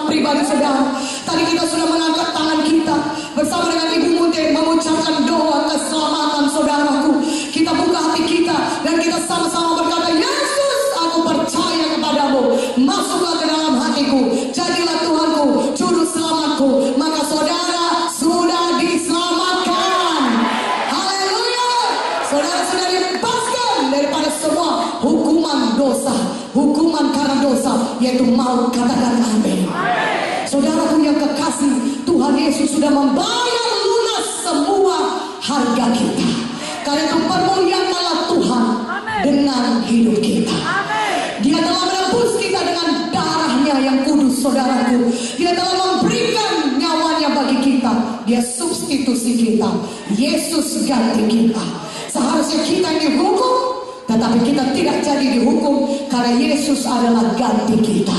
pribadi saudara. Tadi kita sudah mengangkat tangan kita bersama dengan Ibu Munte mengucapkan doa keselamatan saudaraku. Kita buka hati kita dan kita sama-sama berkata, Yesus, aku percaya kepadamu, masuklah ke dalam hatiku, jadilah Tuhanku, juru selamatku. Maka saudara sudah diselamatkan. Haleluya. Saudara sudah dibebaskan daripada semua hukuman dosa, hukuman karena dosa, yaitu maut. Katakan amin. Saudaraku yang kekasih, Tuhan Yesus sudah membayar lunas semua harga kita. Karena itu permuliakanlah Tuhan dengan hidup kita. Dia telah menebus kita dengan darahnya yang kudus, saudaraku. Dia telah memberikan nyawanya bagi kita. Dia substitusi kita. Yesus ganti kita. Seharusnya kita dihukum, tetapi kita tidak jadi dihukum karena Yesus adalah ganti kita.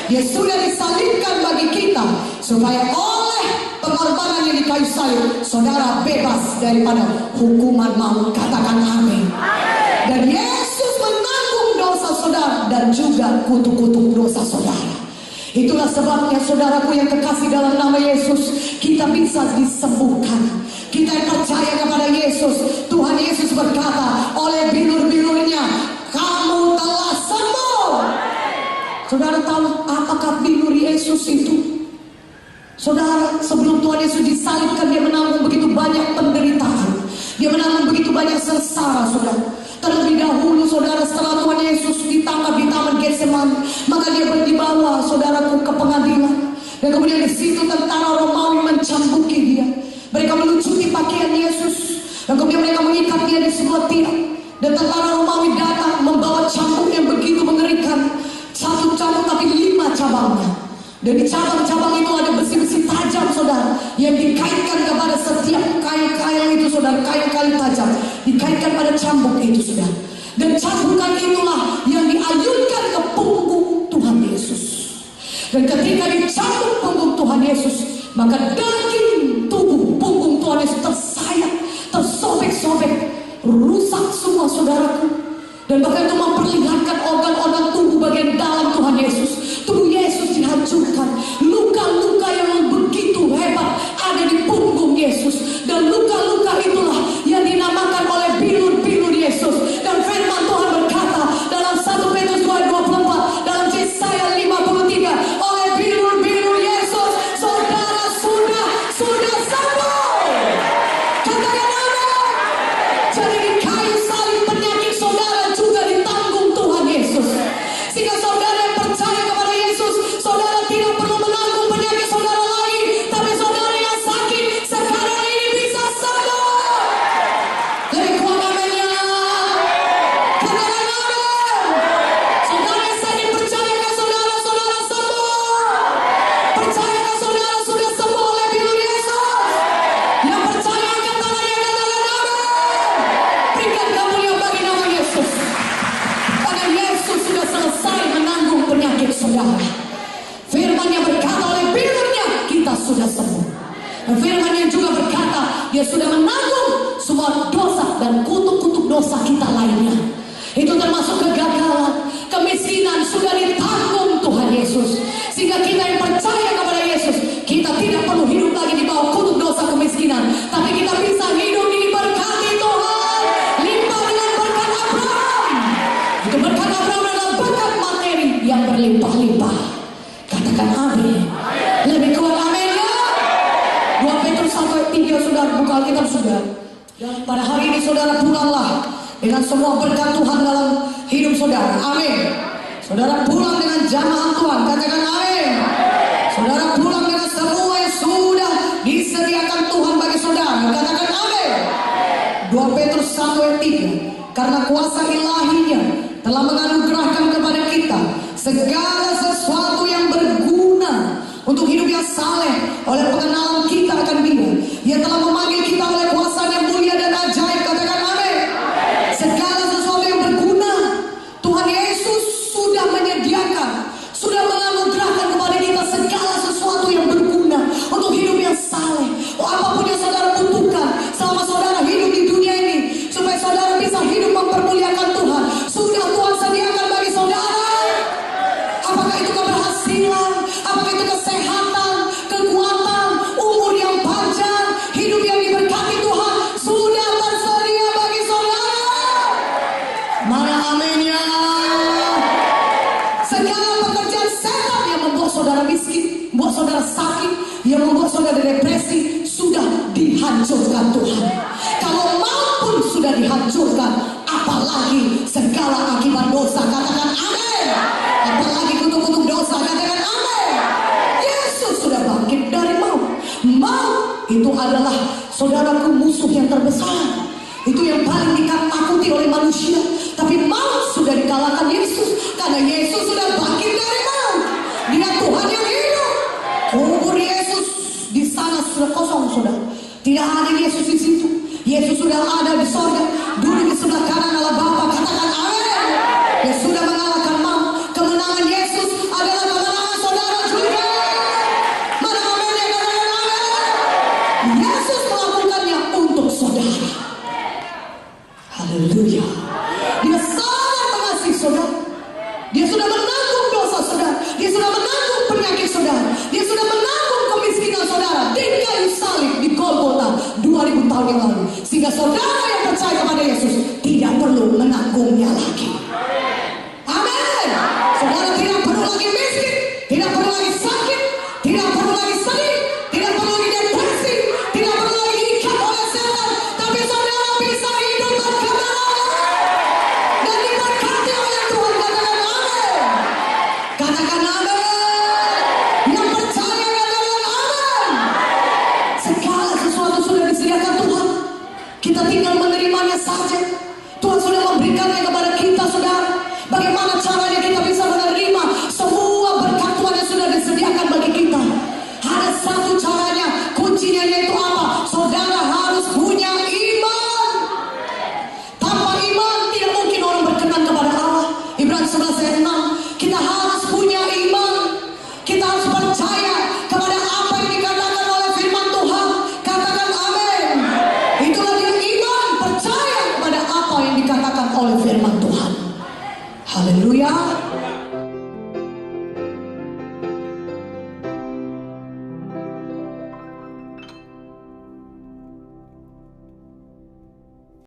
Dia sudah disalibkan bagi kita supaya oleh pengorbanan yang di kayu salib saudara bebas daripada hukuman maut. Katakan amin. Dan Yesus menanggung dosa saudara dan juga kutuk-kutuk dosa saudara. Itulah sebabnya saudaraku yang kekasih, dalam nama Yesus kita bisa disembuhkan. Kita yang percaya kepada Yesus, Tuhan Yesus berkata, oleh bilur-bilurnya kamu telah sembuh. Saudara tahu apakah bilur Yesus itu? Saudara, sebelum Tuhan Yesus disalibkan, dia menanggung begitu banyak penderitaan, dia menanggung begitu banyak sengsara, saudara. Terlebih dahulu, saudara, setelah Tuhan Yesus ditangkap di Taman Getsemani, maka dia dibawa, saudaraku, ke pengadilan. Dan kemudian di situ tentara Romawi mencambuki dia. Mereka melucuti pakaian Yesus, dan kemudian mereka mengikat dia di sebuah tiang. Dan tentara Romawi datang membawa cambuk yang begitu mengerikan. Satu cambuk tapi 5 cabangnya. Dan di cabang-cabang itu ada besi-besi tajam, saudara, yang dikaitkan kepada setiap kail-kail itu, saudara. Kail-kail tajam dikaitkan pada cambuk itu, saudara. Dan cambukan itulah yang diayunkan ke punggung Tuhan Yesus. Dan ketika dicambuk punggung Tuhan Yesus, maka daging tubuh punggung Tuhan Yesus tersayat, tersobek-sobek, rusak semua, saudaraku. Dan bahkan itu memperlihatkan organ-organ tubuh bagian dalam Tuhan Yesus. Tubuh Yesus dihancurkan. Luka-luka yang begitu hebat ada di punggung Yesus. Dan luka-luka itulah yang dinamakan oleh bilur-bilur Yesus. Dan firman Tuhan berkata dalam 1 Petrus 2:24, dalam Yesaya 53, oleh bilur-bilur Yesus saudara sudah sembuh. Katakan amin. Jadi di kayu salib penyakit saudara juga ditanggung Tuhan Yesus. Sehingga saudara yang percaya kepada Yesus, saudara tidak perlu menanggung penyakit saudara lagi, tapi saudara yang sakit sekarang ini bisa sembuh. Jadi kuat aminnya. Katakan amin. Saudara yang sakit, percayakan saudara sembuh. Percayakan saudara sudah sembuh oleh bilur Yesus. Yang percaya angkat tangannya, katakan amin. Berikan kemuliaan bagi nama Yesus. Karena Yesus sudah selesai menanggung penyakit saudara. Firman-Nya berkata oleh bilurnya kita sudah sembuh. Dan firman-Nya juga berkata dia sudah menanggung semua dosa dan kutuk-kutuk dosa kita lainnya. Itu termasuk kegagalan, kemiskinan sudah ditanggung Tuhan Yesus. Sehingga kita yang percaya kepada Yesus, kita tidak perlu hidup lagi di bawah kutuk dosa kemiskinan, tapi kita bisa hidup diberkati Tuhan, limpah dengan berkat Abraham. Itu berkat Abraham adalah berkat materi yang berlimpah-limpah. Katakan amin. Lebih kuat amin ya. 2 Petrus 1:3, saudara, buka Alkitab sudah. Dan pada hari ini saudara pulanglah dengan semua berkat Tuhan dalam hidup saudara. Amin. Saudara pulang dengan jamaah Tuhan. Katakan amin. Saudara pulang dengan semua yang sudah disediakan Tuhan bagi saudara. Katakan amin. 2 Petrus 1:3, karena kuasa ilahinya telah menganugerahkan kepada kita segala sesuatu yang berguna untuk hidup yang saleh oleh pengenalan kita akan Dia. Dia telah memanggil kita oleh kuasa yang mulia dan ajaib. Katakan amin. Segala sesuatu yang berguna, Tuhan Yesus sudah menyediakan, sudah menganugerahkan kepada kita segala sesuatu yang berguna untuk hidup yang saleh. Apapun yang saudara butuhkan selama saudara hidup di dunia ini, supaya saudara bisa hidup mempermuliakan Tuhan, sudah Tuhan sediakan bagi saudara. Apakah itu keberhasilan, apakah itu sudah depresi, sudah dihancurkan Tuhan. Kalau maut pun sudah dihancurkan, apalagi segala akibat dosa. Katakan amin. Apalagi kutuk-kutuk dosa. Katakan amin. Yesus sudah bangkit dari maut. Maut itu adalah, saudaraku, musuh yang terbesar. Itu yang paling ditakuti oleh manusia. Tapi maut sudah dikalahkan Yesus, karena Yesus sudah bangkit dari maut. Dia Tuhan yang hidup. Kubur Yesus di sana sudah kosong, saudara. Tidak ada Yesus di situ. Yesus sudah ada di sorga, duduk di sebelah kanan Allah Bapa. Katakan amin. Dia sudah mengalahkan maut. Kemenangan Yesus adalah kemenangan saudara juga. Mana amin? Katakan amin. Yesus melakukannya untuk saudara. Haleluya. Dia sangat mengasihi saudara. Dia sudah menanggung dosa saudara. Dia sudah menanggung penyakit saudara. Dia sudah menanggung kemiskinan saudara di kayu salib di Golgota 2000 tahun yang lalu. Sehingga saudara yang percaya kepada Yesus tidak perlu menanggungnya lagi. Amin. Saudara tidak perlu lagi miskin, tidak perlu lagi sakit, tidak perlu lagi sedih, tidak perlu lagi depresi, tidak perlu lagi diikat oleh setan. Tapi saudara bisa hidup berkemenangan dan diberkati oleh Tuhan. Katakan amin. Katakan amin. Yang percaya katakan amin. Segala sesuatu sudah disediakan Tuhan. Kita tinggal menerimanya saja. Tuhan sudah memberikannya kepada kita, saudara. Bagaimana caranya kita bisa menerima semua berkat Tuhan yang sudah disediakan bagi kita? Ada satu caranya, kuncinya yaitu apa? Saudara harus punya iman. Tanpa iman tidak mungkin orang berkenan kepada Allah. Ibrani 11 ayat 6. Kita harus punya iman. Kita harus percaya kepada apa yang dikatakan oleh firman Tuhan. Katakan amin. Itulah dia iman, percaya kepada apa yang dikatakan oleh firman Tuhan. Haleluya.